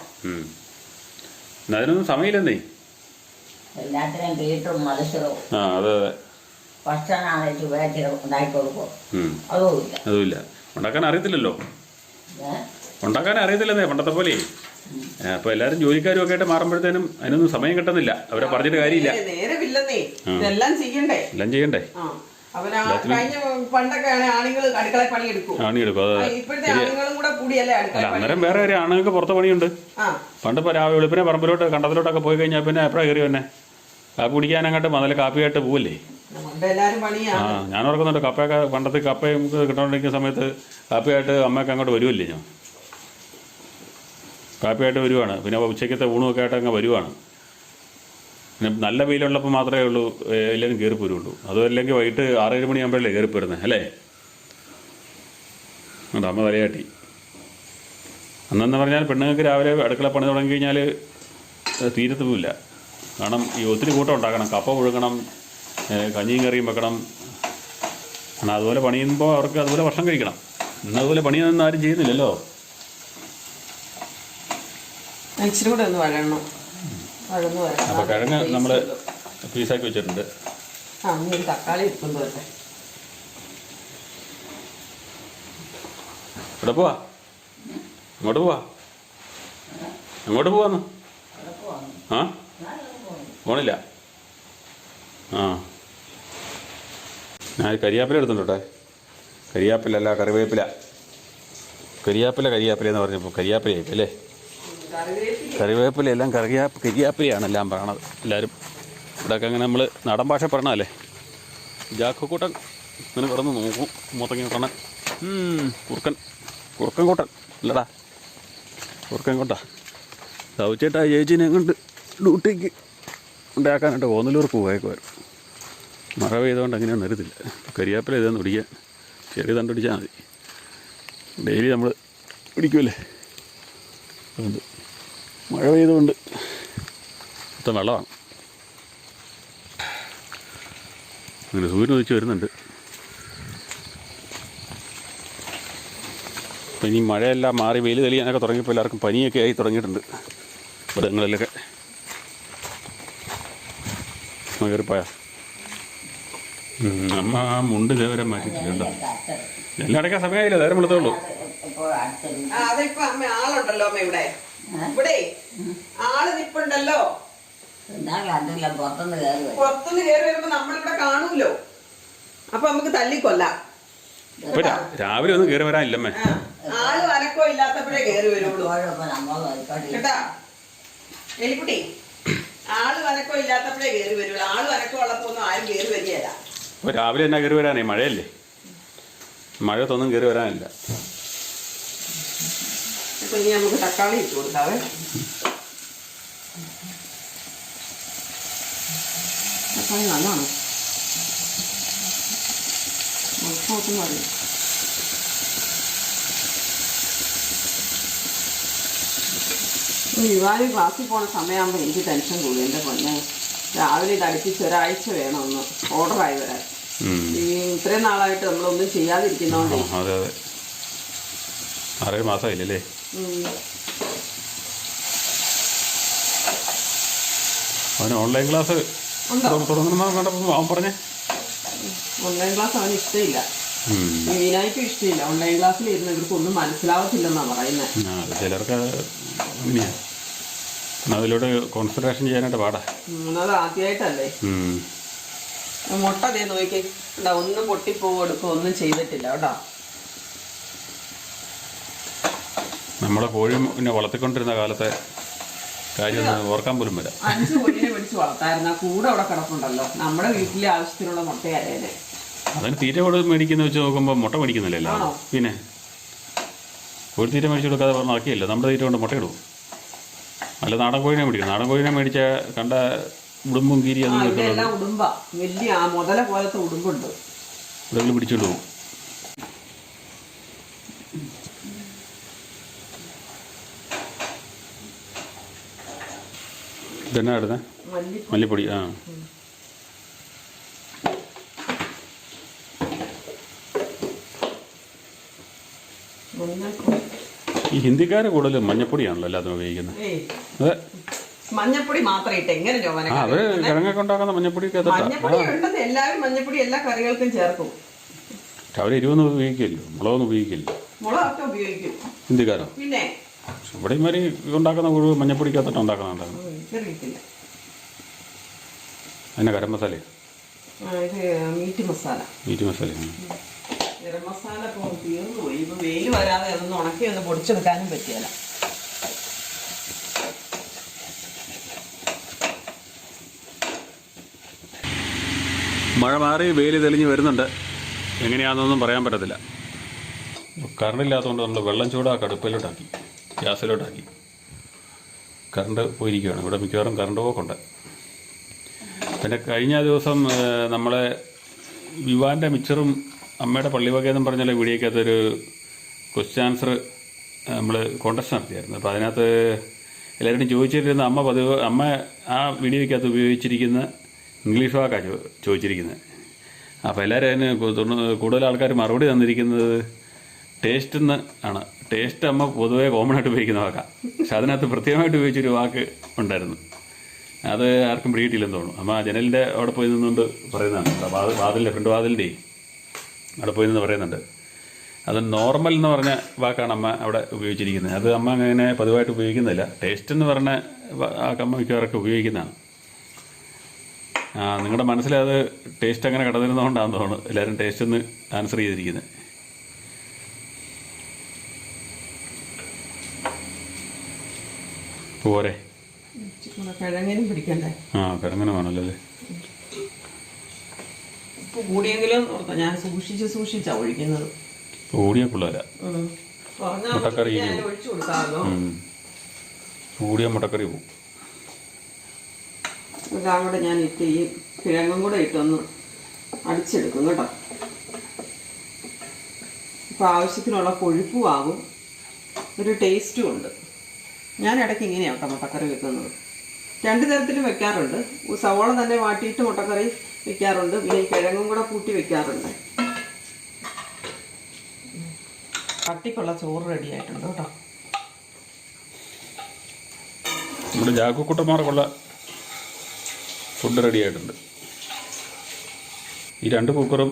അതിനൊന്നും സമയമില്ലെന്നേ, എല്ലാത്തിനും വീട്ടും മത്സരവും. അതെ ഭക്ഷണമാണ് ചുവച്ചിട്ട് ഉണ്ടാക്കി കൊടുക്കും. അതുമില്ല, ഉണ്ടാക്കാൻ അറിയത്തില്ലല്ലോ, ഉണ്ടാക്കാൻ അറിയത്തില്ലെന്നേ പണ്ടത്തെ പോലെ. അപ്പൊ എല്ലാരും ജോലിക്കാരും ഒക്കെ ആയിട്ട് മാറുമ്പോഴത്തേനും അതിനൊന്നും സമയം കിട്ടുന്നില്ല. അവരെ പറഞ്ഞിട്ട് കാര്യമില്ല, എല്ലാം ചെയ്യണ്ടേ. പണ്ടൊക്കെ ആണുങ്ങൾ അടുക്കള പണിയെടുക്കും. ഇപ്പോഴത്തെ ആണുങ്ങളും കൂടെ കൂടിയല്ലേ അടുക്കള. അന്നേരം വേറെ ഒരു ആണുങ്ങൾക്ക് പുറത്ത് പണിയുണ്ട്. പണ്ട് വെളുപ്പിനെ പറമ്പിലോട്ട് കണ്ടത്തിലോട്ടൊക്കെ പോയി കഴിഞ്ഞാൽ പിന്നെ എപ്പോഴാണ് കയറി തന്നെ കാപ്പി കുടിക്കാനങ്ങോട്ട് നല്ല കാപ്പിയായിട്ട് പോവല്ലേ. ഞാൻ ഓർക്കുന്നുണ്ട് കപ്പയൊക്കെ പണ്ടത്തെ കപ്പയും കിട്ടോണ്ടിരിക്കുന്ന സമയത്ത് കാപ്പിയായിട്ട് അമ്മയൊക്കെ അങ്ങോട്ട് വരുമല്ലേ. ഞാൻ കാപ്പിയായിട്ട് വരുവാണ്, പിന്നെ ഉച്ചയ്ക്കത്തെ ഊണുമൊക്കെ ആയിട്ട് അങ്ങ് വരുവാണ്. പിന്നെ നല്ല വെയിലുള്ളപ്പോൾ മാത്രമേ ഉള്ളൂ എല്ലാവരും കയറിപ്പോരുള്ളൂ. അതും അല്ലെങ്കിൽ വൈകിട്ട് 6-7 മണിയാകുമ്പോഴല്ലേ കയറിപ്പോരുന്നത് അല്ലേ. അതുകൊണ്ട് അമ്മ തലയാട്ടി. അന്നെന്ന് പറഞ്ഞാൽ പെണ്ണുങ്ങൾക്ക് രാവിലെ അടുക്കള പണി തുടങ്ങി കഴിഞ്ഞാൽ തീരത്തുമില്ല. കാരണം ഈ ഒത്തിരി കൂട്ടം ഉണ്ടാക്കണം, കപ്പ പുഴുങ്ങണം, കഞ്ഞിയും കറിയും വെക്കണം. കാരണം അതുപോലെ പണിയുമ്പോൾ അവർക്ക് അതുപോലെ ഭക്ഷണം കഴിക്കണം. ഇന്നതുപോലെ പണിയൊന്നും ആരും ചെയ്യുന്നില്ലല്ലോ. ഇച്ചിരി കൂടെ ഒന്ന് വഴണം. അപ്പോൾ കിഴങ്ങ് നമ്മൾ പീസാക്കി വെച്ചിട്ടുണ്ട്. തക്കാളി ഇരിക്കുന്നു. ഇവിടെ പോവാ, അങ്ങോട്ട് പോവാ, അങ്ങോട്ട് പോവാന്ന്. പോണില്ല. ഞാൻ കരിയാപ്പില എടുത്തിട്ടുണ്ടേ. കരിയാപ്പിലല്ല, കറിവേപ്പില. കരിയാപ്പില എന്ന് പറഞ്ഞപ്പോൾ കരിയാപ്പിലയായി അല്ലേ. കറിവേപ്പില എല്ലാം കരിയാപ്പിലയാണ് എല്ലാം പറയണത് എല്ലാവരും. ഇവിടെയൊക്കെ അങ്ങനെ നമ്മൾ നാടൻ ഭാഷ പറയണതല്ലേ. ജാക്കൂട്ടൻ ഇങ്ങനെ കിടന്ന് നോക്കും. മുത്തങ്ങ കൂട്ടണൻ, കുറുക്കൻ കൂട്ടൻ അല്ലടാ, കുറുക്കൻ കൂട്ടാ. സൗച്ചേട്ടാ ചേച്ചീനെ കൊണ്ട് ഡ്യൂട്ടിക്ക് ഉണ്ടാക്കാനായിട്ട് ഓന്നലൂർക്ക് പോയേക്കുമായിരുന്നു. മഴ പെയ്തുകൊണ്ട് അങ്ങനെയൊന്നും അറിയത്തില്ല. കരിയാപ്പില ഇതൊന്നും പിടിക്കാൻ ചെറിയ തണ്ട് പിടിച്ചാൽ മതി. ഡെയിലി നമ്മൾ പിടിക്കുമല്ലേ. അതുകൊണ്ട് മഴ പെയ്തുകൊണ്ട് മൊത്തം വെള്ളമാണ്. അങ്ങനെ സൂര്യൻ ഉദിച്ച് വരുന്നുണ്ട്. അപ്പം ഇനി മഴയെല്ലാം മാറി വെയിൽ തെളിയാനൊക്കെ തുടങ്ങിയപ്പോൾ എല്ലാവർക്കും പനിയൊക്കെ ആയി തുടങ്ങിയിട്ടുണ്ട് ഇവിടങ്ങളിലൊക്കെ. കയറിപ്പോയ അമ്മ ആ മുണ്ട് ഇതേവരെ മാറ്റിയിട്ടുണ്ട്. എല്ലാം അടയ്ക്കാൻ സമയമായില്ല, നേരം വെളുത്തേ ഉള്ളൂ. അതിപ്പോ അമ്മ ആളുണ്ടല്ലോ അമ്മ ഇവിടെ ഇവിടെ ആള് നിപ്പുണ്ടല്ലോ. പുറത്തുനിന്ന് കയറി വരുമ്പോ നമ്മളിവിടെ കാണൂലോ. അപ്പൊ നമുക്ക് തല്ലിക്കൊല്ലാം. ഇപ്പൊ രാവിലെ ഒന്നും കയറി വരാനില്ലമ്മേ. ആള് അനക്കോ ഇല്ലാത്തപ്പോഴേ കയറി വരുള്ളൂ കേട്ടാ എലിക്കുട്ടി. ആള് അനക്കോ ഇല്ലാത്തപ്പോഴേ കയറി വരുള്ളൂ. ആള് അനക്കോ ഉള്ളപ്പോ ഒന്നും ആരും കയറി വരികയല്ല. ഇപ്പൊ രാവിലെ എന്നാ കയറി വരാനേ, മഴയല്ലേ. മഴത്തൊന്നും കയറി വരാനില്ല. അപ്പൊ ഇനി നമുക്ക് തക്കാളി ഇട്ട് കൊടുക്കാവേ. തക്കാളി നല്ലതാണ്. നോക്കുന്നു മതി. വിവാഹം ക്ലാസ്സിൽ പോണ സമയമാകുമ്പോൾ എനിക്ക് ടെൻഷൻ കൂടും. എൻ്റെ പൊന്നെ, രാവിലെ ഇത് അടുപ്പിച്ച് ഒരാഴ്ച വേണം ഒന്ന് ഓർഡറായി വരാൻ. ഈ ഇത്രയും നാളായിട്ട് നമ്മളൊന്നും ചെയ്യാതിരിക്കുന്നോണ്ടേ. അതെ അതെ, 6 മാസമായില്ലേ. അവന് ഓൺലൈൻ ക്ലാസ് തുടങ്ങുന്ന കണ്ടപ്പോൾ അവൻ പറഞ്ഞേ ഓൺലൈൻ ക്ലാസ് അവന് ഇഷ്ടമില്ല. മീനായിട്ടും ഇഷ്ടമില്ല. ഓൺലൈൻ ക്ലാസ്സിൽ ഇരുന്ന് ഇവർക്കൊന്നും മനസ്സിലാവത്തില്ലെന്നാണ് പറയുന്നത്. ചിലർക്ക് അങ്ങനെയാണ്, അതിലൂടെ കോൺസെൻട്രേഷൻ ചെയ്യാനായിട്ട് പാടാ. അത് ആദ്യമായിട്ടല്ലേ. മുട്ട അതേ നോക്കി ഒന്നും പൊട്ടിപ്പോവും എടുക്കും, ഒന്നും ചെയ്തിട്ടില്ല കേട്ടോ. നമ്മളെ കോഴി പിന്നെ വളർത്തിക്കൊണ്ടിരുന്ന കാലത്തെ കാര്യം ഓർക്കാൻ പോലും വരാം. 5 കോഴിനെ പിടിച്ച് വളർത്തായിരുന്നു. ആ കൂടെ അവിടെ കിടപ്പുണ്ടല്ലോ. നമ്മുടെ വീട്ടിലെ ആവശ്യത്തിനുള്ള മുട്ടയായേനെ. അതിന് തീറ്റ മേടിക്കുന്ന വെച്ച് നോക്കുമ്പോൾ മുട്ട മേടിക്കുന്നില്ലല്ലോ. പിന്നെ ഒരു തീറ്റ മേടിച്ചു കൊടുക്കാതെ പറഞ്ഞാക്കിയല്ലോ, നമ്മുടെ തീറ്റ കൊണ്ട് മുട്ടയിടും. അല്ല, നാടൻ കോഴിനെ മേടിക്കണം. നാടൻ കോഴിനെ മേടിച്ച കണ്ട ഉടുമ്പും കീരി അതെല്ലാം ഉടുമ്പാ. വലിയ ആ മുതല പോലത്തെ ഉടുമ്പുണ്ട്, ഇതെല്ലാം പിടിച്ചോണ്ട് പോകും. ഇതെന്നാ ഇടുന്നത്? മല്ലിപ്പൊടി. ആ, ഈ ഹിന്ദിക്കാര് കൂടുതലും മഞ്ഞപ്പൊടിയാണല്ലോ എല്ലാത്തിനും ഉപയോഗിക്കുന്നത്. അതെ, മഞ്ഞപ്പൊടി മാത്രം ഇട്ട് എങ്ങനെ അവര് കിഴങ്ങൊക്കെ ഉണ്ടാക്കുന്ന മഞ്ഞപ്പൊടിയൊക്കെ മഞ്ഞപ്പൊടി ഉണ്ടെന്ന് എല്ലാവരും മഞ്ഞപ്പൊടി എല്ലാ കറികൾക്കും ചേർക്കും. അവര് എരിവൊന്നും ഉപയോഗിക്കില്ലോ, മുളകൊന്നും ഉപയോഗിക്കില്ല. മുളകൊക്കെ ഉപയോഗിക്കും ഹിന്ദിക്കാരോ? പിന്നെ ഇവിടെ ഇമാരി ഉണ്ടാക്കുന്ന മുഴുവൻ മഞ്ഞപ്പൊടിക്കകത്തിട്ട് ഉണ്ടാക്കുന്നുണ്ടായിരുന്നു. അതിനെ ഗരം മസാല, മീറ്റ് മസാല. ഗരം മസാല ഇപ്പോൾ തീർന്നു പോയി. ഇപ്പം വെയിൽ വരാതെ അതൊന്ന് ഉണക്കി ഒന്ന് പൊടിച്ചെടുക്കാനും പറ്റിയല്ല. മഴ മാറി വെയിൽ തെളിഞ്ഞ് വരുന്നുണ്ട്. എങ്ങനെയാണെന്നൊന്നും പറയാൻ പറ്റത്തില്ല. കറണ്ടില്ലാത്തതുകൊണ്ട് നമ്മൾ വെള്ളം ചൂടാക്കി അടുപ്പിലോട്ടാക്കി, ഗ്യാസിലോട്ടാക്കി. കറണ്ട് പോയിരിക്കുകയാണ്. ഇവിടെ മിക്കവാറും കറണ്ട് പോക്കുണ്ട്. പിന്നെ കഴിഞ്ഞ ദിവസം നമ്മളെ വിവാൻ്റെ മിച്ചറും അമ്മയുടെ പള്ളിവകയെന്നും പറഞ്ഞാൽ വീഡിയോക്കകത്തൊരു ക്വസ്റ്റ്യൻ ആൻസർ നമ്മൾ കോൺടെസ്റ്റ് നടത്തിയായിരുന്നു. അപ്പോൾ അതിനകത്ത് എല്ലാവരും ചോദിച്ചിരുന്ന അമ്മ ആ വീഡിയോയ്ക്കകത്ത് ഉപയോഗിച്ചിരിക്കുന്ന ഇംഗ്ലീഷ് വാക്കാണ് ചോദിച്ചിരിക്കുന്നത്. അപ്പോൾ എല്ലാവരും അതിന് കൂടുതൽ ആൾക്കാർ മറുപടി തന്നിരിക്കുന്നത് ടേസ്റ്റ് എന്ന് ആണ്. ടേസ്റ്റ് അമ്മ പൊതുവേ കോമൺ ആയിട്ട് ഉപയോഗിക്കുന്ന വാക്കാണ്. പക്ഷെ അതിനകത്ത് പ്രത്യേകമായിട്ട് ഉപയോഗിച്ചൊരു വാക്ക് ഉണ്ടായിരുന്നു. അത് ആർക്കും പിടിയിട്ടില്ലെന്ന് തോന്നുന്നു. അമ്മ ജനലിൻ്റെ അവിടെ പോയി നിന്നുകൊണ്ട് പറയുന്നതാണ്. വാതിലിൻ്റെ ഫ്രണ്ട് വാതിലിൻ്റെ അവിടെ പോയി നിന്ന് പറയുന്നുണ്ട്. അത് നോർമൽ എന്ന് പറഞ്ഞ വാക്കാണ് അമ്മ അവിടെ ഉപയോഗിച്ചിരിക്കുന്നത്. അത് അമ്മ അങ്ങനെ പതിവായിട്ട് ഉപയോഗിക്കുന്നില്ല. ടേസ്റ്റ് എന്ന് പറഞ്ഞ വാക്കമ്മ മിക്കവാറൊക്കെ ഉപയോഗിക്കുന്നതാണ്. നിങ്ങളുടെ മനസ്സിലത് ടേസ്റ്റ് അങ്ങനെ കടന്നിരുന്നതുകൊണ്ടാണെന്ന് തോന്നുന്നു എല്ലാവരും ടേസ്റ്റ് ഒന്ന് ആൻസർ ചെയ്തിരിക്കുന്നത്. പോരെ, കിഴങ്ങിനും പിടിക്കണ്ടേ? കിഴങ്ങിന് വേണമല്ലോ അല്ലേ. കൂടിയെങ്കിലും ഞാൻ സൂക്ഷിച്ചാ ഒഴിക്കുന്നത്. കൂടിയ പിള്ളേരാ മുട്ടക്കറി ഒഴിച്ചു കൊടുക്കാമല്ലോ. കൂടിയ മുട്ടക്കറി പോവും. എല്ലാം കൂടെ ഞാൻ ഇട്ട് ഈ കിഴങ്ങും കൂടെ ഇട്ടൊന്ന് അടിച്ചെടുക്കും കേട്ടോ. ഇപ്പം ആവശ്യത്തിനുള്ള കൊഴുപ്പും ആകും, ഒരു ടേസ്റ്റും ഉണ്ട്. ഞാൻ ഇടയ്ക്ക് ഇങ്ങനെയാണ് കേട്ടോ മുട്ടക്കറി വെക്കുന്നത്. 2 തരത്തിൽ വെക്കാറുണ്ട്. സവോള തന്നെ വാട്ടിയിട്ട് മുട്ടക്കറി വെക്കാറുണ്ട്, പിന്നെ ഈ കിഴങ്ങും കൂടെ കൂട്ടി വെക്കാറുണ്ട്. കട്ടിക്കുള്ള ചോറ് റെഡി ആയിട്ടുണ്ട് കേട്ടോ. നമ്മുടെ ജാക്കുക്കുട്ടന്മാർക്കുള്ള ഫുഡ് റെഡി ആയിട്ടുണ്ട്. ഈ 2 കുക്കറും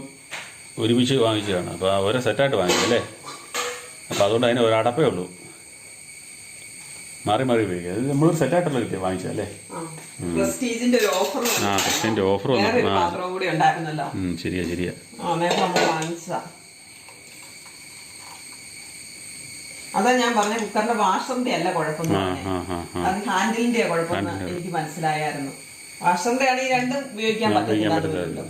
ഒരുമിച്ച് വാങ്ങിച്ചതാണ്. അപ്പോൾ ഓരോ സെറ്റായിട്ട് വാങ്ങിച്ചല്ലേ. അപ്പോൾ അതുകൊണ്ട് അതിന് ഒരടപ്പേ ഉള്ളൂ, മാറി മാറി ഉപയോഗിക്കുക. അത് നമ്മളൊരു സെറ്റായിട്ടുള്ള കിട്ടിയാൽ വാങ്ങിച്ചല്ലേ. പ്രസ്റ്റീജിന്റെ ഒരു ഓഫർ വന്നു. ശരിയാ. അതാ ഞാൻ പറഞ്ഞ കുക്കറിന്റെ വാഷറിന്റെ അല്ല കുഴപ്പം, അത് ഹാൻഡിലിന്റെ കുഴപ്പം എനിക്ക് മനസ്സിലായിരുന്നു. വാഷറിന്റെ ആണ് ഈ 2 ഉപയോഗിക്കാൻ പറ്റില്ല.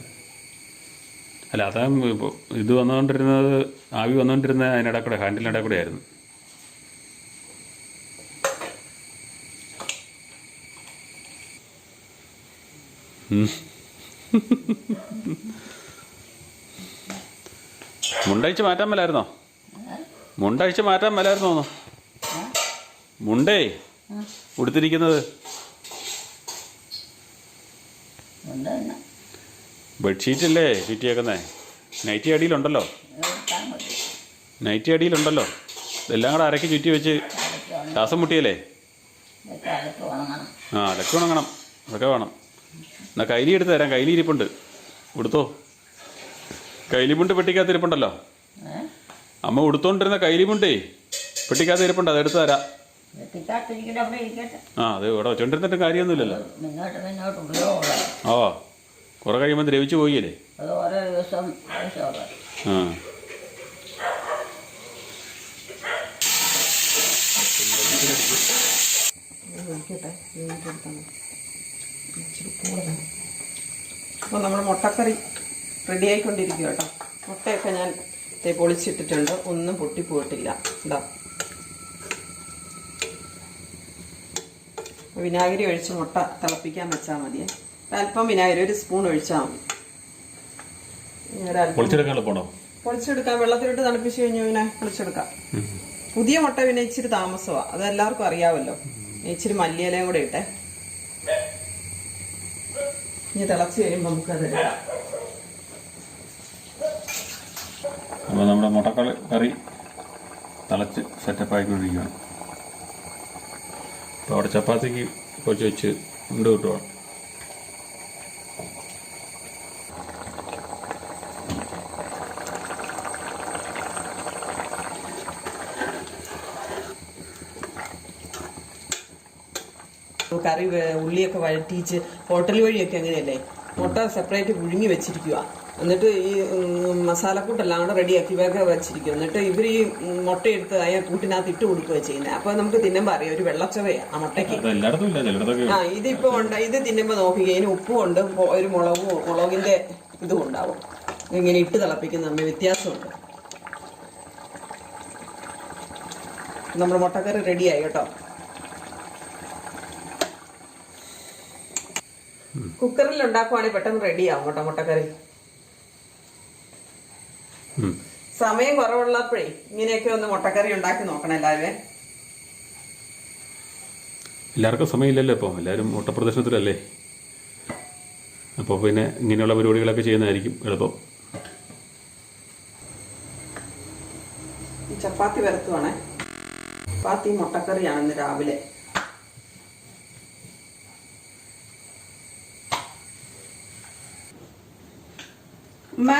അല്ല, അതാ ഇത് വന്നുകൊണ്ടിരുന്നത്, ആവി വന്നുകൊണ്ടിരുന്നത് അതിനിടെ കൂടെ, ഹാൻഡിലിനിടെ കൂടെ ആയിരുന്നു. മുണ്ടഴിച്ച് മാറ്റാൻ മേലായിരുന്നോ? ഏ? മുണ്ടഴിച്ച് മാറ്റാൻ മേലായിരുന്നോ? ഏ? മുണ്ടേ ഉം. ഉടുത്തിരിക്കുന്നത് ഉണ്ട് തന്നെ. ബെഡ്ഷീറ്റല്ലേ ചുറ്റിയേക്കുന്നേ? നൈറ്റി അടിയിലുണ്ടല്ലോ. എടുത്താൽ മതി. നൈറ്റി അടിയിലുണ്ടല്ലോ. ഇതെല്ലാം കൂടെ അരക്കി ചുറ്റി വെച്ച് അതൊക്കെ ഉണങ്ങി. ശ്വാസം മുട്ടിയല്ലേ? ഇതൊക്കെ അതൊക്കെ ഉണങ്ങണം. ആ അതൊക്കെ ഉണങ്ങണം. അതൊക്കെ വേണം. എന്നാൽ കൈലി എടുത്ത് തരാം. കൈലി ഇരിപ്പുണ്ട്, കൊടുത്തോ. കൈലിമുണ്ട് പെട്ടിക്കകത്ത് ഇരിപ്പുണ്ടല്ലോ. ഏ? അമ്മ ഉടുത്തോണ്ടിരുന്ന കൈലിമുണ്ടേ പെട്ടിക്കകത്ത് ഇരിപ്പുണ്ട്, അത് എടുത്ത് തരാം. വെട്ടിക്കാട്ടിരിക്കട്ടെ, അവിടെ ഇരിക്കട്ടെ. ആ അത് ഇവിടെ വെച്ചോണ്ടിരുന്നിട്ട് കാര്യമൊന്നുമില്ലല്ലോ. മുന്നോട്ട് ഉപയോഗമുള്ളത്. ആ കുറെ കഴിയുമ്പോൾ ദ്രവിച്ചു പോയില്ലേ. അത് ഓരോ ദിവസം ആവശ്യമുള്ളത്. ആ അപ്പോൾ നമ്മുടെ മുട്ടക്കറി റെഡി ആയിക്കൊണ്ടിരിക്കുക കേട്ടോ. മുട്ടയൊക്കെ ഞാൻ പൊളിച്ചിട്ടിട്ടുണ്ട്, ഒന്നും പൊട്ടിപ്പോയിട്ടില്ല. ഇതാ വിനാഗിരി ഒഴിച്ച് മുട്ട തിളപ്പിക്കാൻ വെച്ചാൽ മതിയേ. അല്പം വിനാഗിരി, ഒരു സ്പൂൺ ഒഴിച്ചാൽ മതി. പൊളിച്ചെടുക്കാൻ എളുപ്പമാണോ? പൊളിച്ചെടുക്കാം, വെള്ളത്തിലിട്ട് തണുപ്പിച്ച് കഴിഞ്ഞാൽ പിന്നെ പൊളിച്ചെടുക്കാം. പുതിയ മുട്ട പിന്നെ ഇച്ചിരി താമസമാണ്, അത് എല്ലാവർക്കും അറിയാമല്ലോ. ഇച്ചിരി മല്ലിയിലയും കൂടെ ഇട്ടേ. ഇനി തിളച്ച് കഴിയുമ്പോൾ നമുക്കത് എടുക്കാം. അപ്പോൾ നമ്മുടെ മുട്ടക്കറി തിളച്ച് സെറ്റപ്പായിക്കൊണ്ടിരിക്കുകയാണ്. അപ്പോൾ അവിടെ ചപ്പാത്തിക്ക് കുറച്ച് വെച്ച് ഉണ്ട് കിട്ടുക. കറി ഉള്ളിയൊക്കെ വഴറ്റിച്ച് ഹോട്ടൽ വഴിയൊക്കെ അങ്ങനെയല്ലേ, മുട്ട സെപ്പറേറ്റ് പുഴുങ്ങി വെച്ചിരിക്കുക. എന്നിട്ട് ഈ മസാലക്കൂട്ടെല്ലാം കൂടെ റെഡിയാക്കി ഇവയൊക്കെ വെച്ചിരിക്കും. എന്നിട്ട് ഇവർ ഈ മുട്ടയെടുത്ത് അതിനെ കൂട്ടിനകത്ത് ഇട്ട് കൊടുക്കുക ചെയ്യുന്നത്. അപ്പോൾ നമുക്ക് തിന്നുമ്പോൾ അറിയാം ഒരു വെള്ളച്ചവയാണ് ആ മുട്ടയ്ക്ക്. ആ ഇതിപ്പോൾ ഉണ്ട്, ഇത് തിന്നുമ്പോൾ നോക്കുക, ഇതിന് ഉപ്പും ഉണ്ട്, ഒരു മുളകിൻ്റെ ഇതും ഉണ്ടാവും. ഇങ്ങനെ ഇട്ട് തിളപ്പിക്കുന്ന തമ്മിൽ വ്യത്യാസമുണ്ട്. നമ്മുടെ മുട്ടക്കറി റെഡിയായി കേട്ടോ. കുക്കറിൽ ഉണ്ടാക്കുവാണെങ്കിൽ പെട്ടെന്ന് റെഡിയാവും കേട്ടോ മുട്ടക്കറി. സമയം കുറവുള്ളപ്പോഴേ ഇങ്ങനെയൊക്കെ ഒന്ന് മുട്ടക്കറി ഉണ്ടാക്കി നോക്കണം എല്ലാവരും. എല്ലാവർക്കും സമയമില്ലല്ലോ ഇപ്പോൾ, എല്ലാവരും ഓട്ടപ്രദർശനത്തിലല്ലേ. അപ്പോൾ പിന്നെ ഇങ്ങനെയുള്ള പരിപാടികളൊക്കെ ചെയ്യുന്നതായിരിക്കും എളുപ്പം. ചപ്പാത്തി വരത്തുവാണേ. ചപ്പാത്തി മുട്ടക്കറിയാണ് ഇന്ന് രാവിലെ. അമ്മ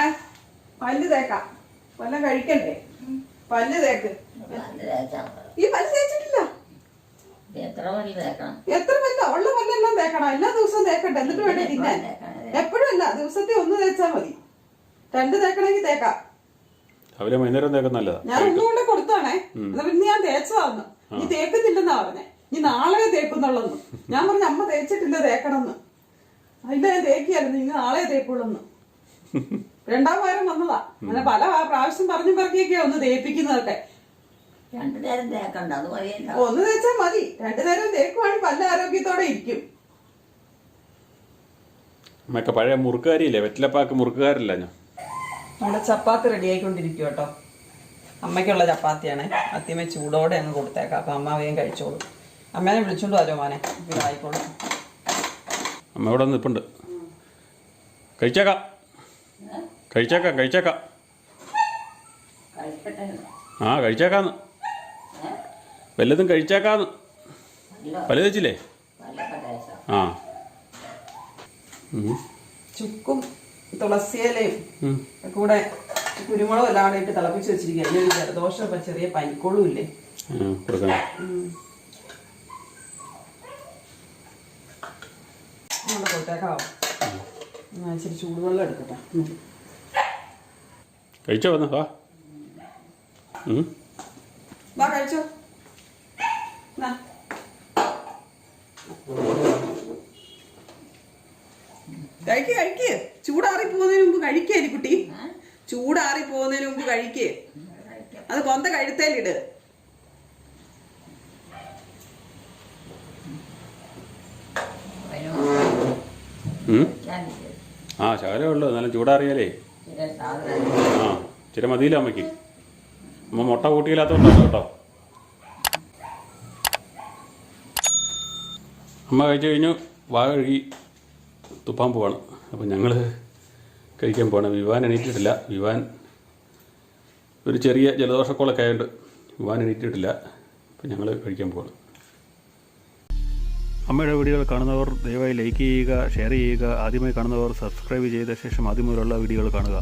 പല്ല് തേക്കാം, വല്ലതും കഴിക്കണ്ടേ? പല്ല് തേക്ക്. ഈ പല്ല് തേച്ചിട്ടില്ല. എത്ര പല്ല് തേക്കണം? എത്ര പല്ല ഉള്ള പല്ലെല്ലാം തേക്കണം. എല്ലാ ദിവസവും തേക്കട്ടെ, എന്നിട്ട് വേണ്ടേ തിന്നാൻ. എപ്പോഴും അല്ല, ദിവസത്തിൽ ഒന്ന് തേച്ചാൽ മതി. 2 തേക്കണമെങ്കിൽ തേക്കാം. രാവിലെ വൈകുന്നേരം തേക്കാൻ നല്ലതാ. ഞാൻ ഒന്നുകൊണ്ട് കൊടുത്താണേ, ഇന്ന് ഞാൻ തേച്ചതാന്ന്. നീ തേക്കുന്നില്ലെന്നാ പറഞ്ഞേ, നീ നാളെ തേക്കുന്നുള്ളെന്ന്. ഞാൻ പറഞ്ഞു അമ്മ തേച്ചിട്ടില്ല, തേക്കണമെന്ന്. ഇല്ല ഞാൻ തേക്കിയായിരുന്നു, ഇന്ന് നാളെ തേക്കുള്ളെന്ന്. 2ാം വാരം വന്നതാ. അങ്ങനെ പല പ്രാവശ്യം പറഞ്ഞു പറഞ്ഞൊക്കെയാ ഒന്ന് തേപ്പിക്കുന്നതൊക്കെ. 2 നേരം തേക്കണ്ട, അത് മതിയല്ലോ. ഒന്ന് തേച്ചാൽ മതി. 2 നേരം തേക്കുവാണെങ്കിൽ പല ആരോഗ്യത്തോടെ ഇരിക്കും. അമ്മയൊക്കെ പഴയ മുറുക്കുകാരിയില്ലേ, വെറ്റിലപ്പാക്ക് മുറുക്കുകാരില്ല ഞാൻ. നമ്മുടെ ചപ്പാത്തി റെഡി ആയിക്കൊണ്ടിരിക്കും കേട്ടോ. അമ്മയ്ക്കുള്ള ചപ്പാത്തിയാണ്. ആദ്യമേ ചൂടോടെ അങ്ങ് കൊടുത്തേക്കാം, അപ്പം അമ്മ വേഗം കഴിച്ചോളൂ. അമ്മേനെ വിളിച്ചോണ്ട് വരോ മോനെ, പിന്നെ ആയിക്കോളും. അമ്മ ഇവിടെ നിൽപ്പുണ്ട്. കഴിച്ചേക്കാം കഴിച്ചേക്കാം കഴിച്ചേക്കാം. കഴിക്കട്ടെ. ആ കഴിച്ചേക്കാന്ന്, വല്ലതും കഴിച്ചേക്കാന്ന്. പല തേച്ചില്ലേ? പല്ലൊക്കെ തേച്ചോ? ആ ചുക്കും തുളസിയിലയും കൂടെ കുരുമുളകും എല്ലാം കൂടെ ഇട്ട് തിളപ്പിച്ച് വെച്ചിരിക്കുക. ഈ ഒരു ജലദോഷം ഇപ്പം ചെറിയ പനിക്കോളും ഇല്ലേ, കൊടുക്കണം. കൊടുത്തേക്കാവോ? ഇച്ചിരി ചൂടുവെള്ളം എടുക്കട്ടെ. കഴിച്ചോ വന്ന് വാ. വാ കഴിച്ചോ. കഴിക്ക് കഴിക്ക്. ചൂടാറി പോകുന്നതിന് മുമ്പ് കഴിക്കേ കുട്ടി. ചൂടാറി പോകുന്നതിന് മുമ്പ് കഴിക്കേ. അത് കൊന്ത കഴുത്തേലിട്. ആ ശകലമേ ഉള്ളൂ, എന്നാലും ചൂടാറിയാലേ. ആ ഇച്ചിരി മതിയില്ല അമ്മയ്ക്ക്. അമ്മ മുട്ട കൂട്ടിയില്ലാത്തതുകൊണ്ടാണ് കേട്ടോ. അമ്മ കഴിച്ചു കഴിഞ്ഞു, വാ കഴുകി തുപ്പാൻ പോവാണ്. അപ്പം ഞങ്ങൾ കഴിക്കാൻ പോവാണ്. വിവാൻ എണീറ്റിട്ടില്ല. വിവാൻ ഒരു ചെറിയ ജലദോഷക്കോളൊക്കെ ആയതുകൊണ്ട് വിവാൻ എണീറ്റിട്ടില്ല. അപ്പം ഞങ്ങൾ കഴിക്കാൻ പോവാണ്. അമ്മയുടെ വീഡിയോകൾ കാണുന്നവർ ദയവായി ലൈക്ക് ചെയ്യുക, ഷെയർ ചെയ്യുക. ആദ്യമായി കാണുന്നവർ സബ്സ്ക്രൈബ് ചെയ്ത ശേഷം ആദ്യം മുതലുള്ള വീഡിയോകൾ കാണുക.